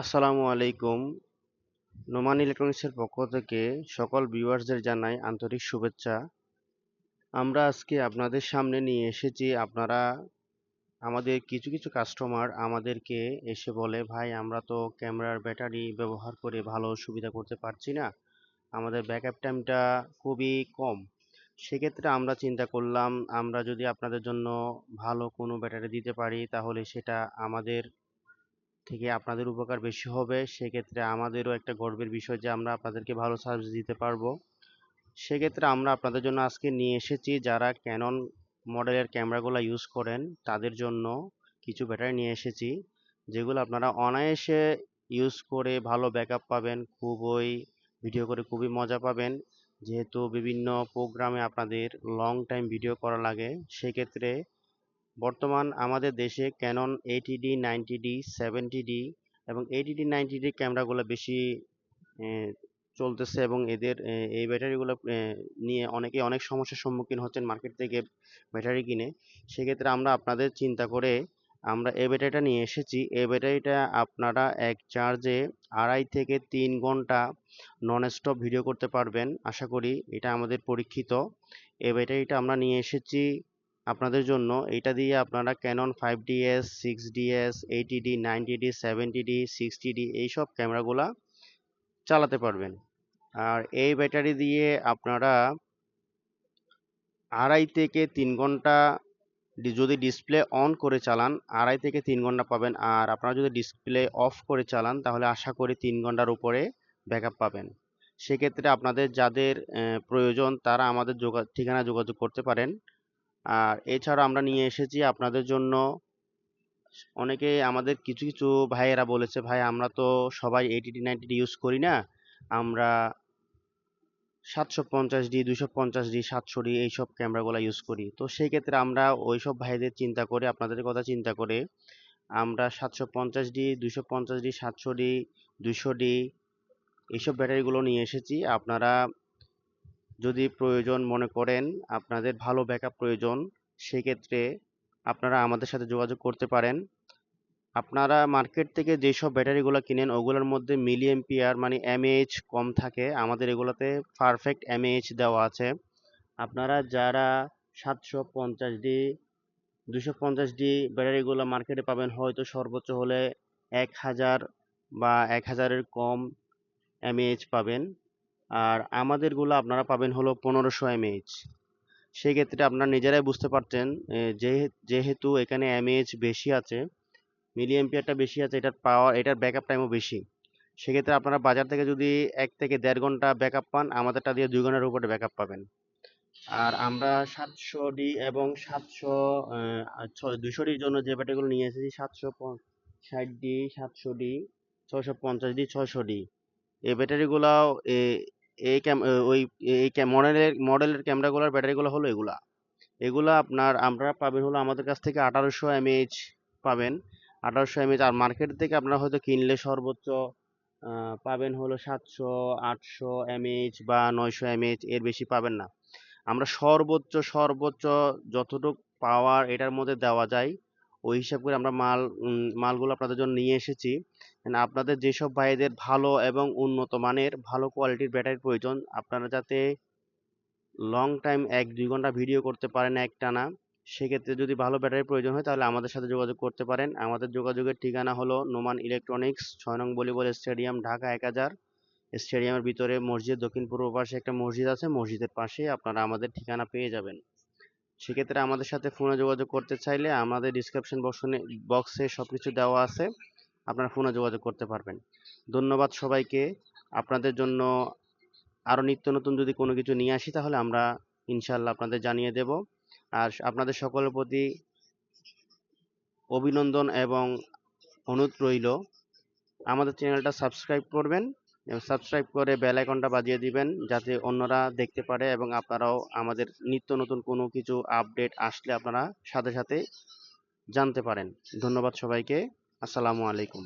আসসালামু আলাইকুম। নোমান ইলেকট্রনিক্সের পক্ষ থেকে সকল ভিউয়ার্সদের জানাই আন্তরিক শুভেচ্ছা। আমরা আজকে আপনাদের সামনে নিয়ে এসেছি, আপনারা আমাদের কিছু কিছু কাস্টমার আমাদেরকে এসে বলে, ভাই আমরা তো ক্যামেরার ব্যাটারি ব্যবহার করে ভালো সুবিধা করতে পারছি না, আমাদের ব্যাকআপ টাইমটা খুবই কম। সেক্ষেত্রে আমরা চিন্তা করলাম, আমরা যদি আপনাদের জন্য ভালো কোনো ব্যাটারি দিতে পারি তাহলে সেটা আমাদের থেকে আপনাদের উপকার বেশি হবে। সেক্ষেত্রে আমাদেরও একটা গর্বের বিষয় যে আমরা আপনাদেরকে ভালো সার্ভিস দিতে পারবো। সেক্ষেত্রে আমরা আপনাদের জন্য আজকে নিয়ে এসেছি, যারা ক্যানন মডেলের ক্যামেরাগুলো ইউজ করেন তাদের জন্য কিছু ব্যাটারি নিয়ে এসেছি, যেগুলো আপনারা অনায়াসে ইউজ করে ভালো ব্যাকআপ পাবেন, খুবই ভিডিও করে খুবই মজা পাবেন। যেহেতু বিভিন্ন প্রোগ্রামে আপনাদের লং টাইম ভিডিও করা লাগে, সেক্ষেত্রে বর্তমান আমাদের দেশে ক্যানন 80D 90D 70D এবং 80D 90D ক্যামেরাগুলো বেশি আহ, চলতেছে, এবং এদের এই ব্যাটারিগুলো নিয়ে অনেকে অনেক সমস্যার সম্মুখীন হচ্ছেন মার্কেট থেকে ব্যাটারি কিনে। সেক্ষেত্রে আমরা আপনাদের চিন্তা করে আমরা এই ব্যাটারিটা নিয়ে এসেছি। এই ব্যাটারিটা আপনারা এক চার্জে 2.5 থেকে 3 ঘন্টা নন স্টপ ভিডিও করতে পারবেন আশা করি। এটা আমাদের পরীক্ষিত। এই ব্যাটারিটা আমরা নিয়ে এসেছি আপনাদের জন্য। এটা দিয়ে আপনারা Canon 5DS 6DS 80D 90D 70D 60D এইসব ক্যামেরাগুলা চালাতে পারবেন। আর এই ব্যাটারি দিয়ে আপনারা 2.5 থেকে 3 ঘন্টা যদি ডিসপ্লে অন করে চালান 2.5 থেকে 3 ঘন্টা পাবেন। আর আপনারা যদি ডিসপ্লে অফ করে চালান তাহলে আশা করি 3 ঘন্টার উপরে ব্যাকআপ পাবেন। সেক্ষেত্রে আপনাদের যাদের প্রয়োজন তারা আমাদের ঠিকানা যোগাযোগ করতে পারেন। আর এছাড়া আমরা নিয়ে এসেছি আপনাদের জন্য, অনেকে আমাদের কিছু কিছু ভাইয়েরা বলেছে, ভাই আমরা তো সবাই 80D 90D ইউজ করি না, আমরা 750D 250D 700D এইসব ক্যামেরাগুলো ইউজ করি। তো সেই ক্ষেত্রে আমরা ওইসব ভাইদের চিন্তা করে, আপনাদের কথা চিন্তা করে আমরা 750D 250D 700D 200D এইসব ব্যাটারিগুলো নিয়ে এসেছি। আপনারা যদি প্রয়োজন মনে করেন, আপনাদের ভালো ব্যাকআপ প্রয়োজন, সেক্ষেত্রে আপনারা আমাদের সাথে যোগাযোগ করতে পারেন। আপনারা মার্কেট থেকে যেসব ব্যাটারিগুলো কিনেন ওগুলোর মধ্যে মিলি এম্পিয়ার মানে এমএএইচ কম থাকে, আমাদের এগুলোতে পারফেক্ট এমএএইচ দেওয়া আছে। আপনারা যারা 750D 250D ব্যাটারিগুলো মার্কেটে পাবেন হয়তো সর্বোচ্চ হলে 1000 বা 1000-এর কম এমএএইচ পাবেন। আর আমাদেরগুলো আপনারা পাবেন হলো 1500 এমএএইচ। সেক্ষেত্রে আপনারা নিজেরাই বুঝতে পারছেন, যেহেতু এখানে এমএএইচ বেশি আছে, মিলি এম্পিয়ারটা বেশি আছে, এটার পাওয়ার এটার ব্যাকআপ টাইমও বেশি। সেক্ষেত্রে আপনারা বাজার থেকে যদি 1 থেকে 1.5 ঘন্টা ব্যাকআপ পান, আমাদেরটা দিয়ে 2 ঘন্টার উপরে ব্যাকআপ পাবেন। আর আমরা 700D এবং 200Dর জন্য যে ব্যাটারিগুলো নিয়ে এসেছি, 760D 700D 650D 600D এই ব্যাটারিগুলাও এই ক্যাম ওই এই মডেলের ক্যামেরাগুলোর ব্যাটারিগুলো হলো এগুলা। এগুলা আমরা পাবেন হলো আমাদের কাছ থেকে 1800 এমএএইচ পাবেন। 1800 এমএএইচ। আর মার্কেট থেকে আপনারা হয়তো কিনলে সর্বোচ্চ পাবেন হলো 700 800 এমএএইচ বা 900 এমএএইচ, এর বেশি পাবেন না। আমরা সর্বোচ্চ সর্বোচ্চ যতটুকু পাওয়ার এটার মধ্যে দেওয়া যায় ওই হিসাব করে আমরা মালগুলো আপনাদের জন্য নিয়ে এসেছি। আপনাদের যেসব ভাইদের ভালো এবং উন্নত মানের ভালো কোয়ালিটির ব্যাটারির প্রয়োজন, আপনারা যাতে লং টাইম 1-2 ঘন্টা ভিডিও করতে পারেন একটানা, সেক্ষেত্রে যদি ভালো ব্যাটারির প্রয়োজন হয় তাহলে আমাদের সাথে যোগাযোগ করতে পারেন। আমাদের যোগাযোগের ঠিকানা হলো নোমান ইলেকট্রনিক্স, 6 নং ভলিবল স্টেডিয়াম, ঢাকা 1000। স্টেডিয়ামের ভিতরে মসজিদ, দক্ষিণ পূর্ব পাশে একটা মসজিদ আছে, মসজিদের পাশে আপনারা আমাদের ঠিকানা পেয়ে যাবেন। সেক্ষেত্রে আমাদের সাথে ফোনে যোগাযোগ করতে চাইলে আমাদের ডিসক্রিপশন বক্সে সবকিছু দেওয়া আছে, আপনারা ফোনে যোগাযোগ করতে পারবেন। ধন্যবাদ সবাইকে। আপনাদের জন্য আরো নিত্য নতুন যদি কোনো কিছু নিয়ে আসি তাহলে আমরা ইনশাল্লাহ আপনাদের জানিয়ে দেব। আর আপনাদের সকলের প্রতি অভিনন্দন এবং অনুরোধ রইল, আমাদের চ্যানেলটা সাবস্ক্রাইব করবেন এবং সাবস্ক্রাইব করে বেল আইকনটা বাজিয়ে দিবেন যাতে অন্যরা দেখতে পারে এবং আপনারাও আমাদের নিত্য নতুন কোনো কিছু আপডেট আসলে আপনারা সাথে সাথে জানতে পারেন। ধন্যবাদ সবাইকে। আসসালামু আলাইকুম।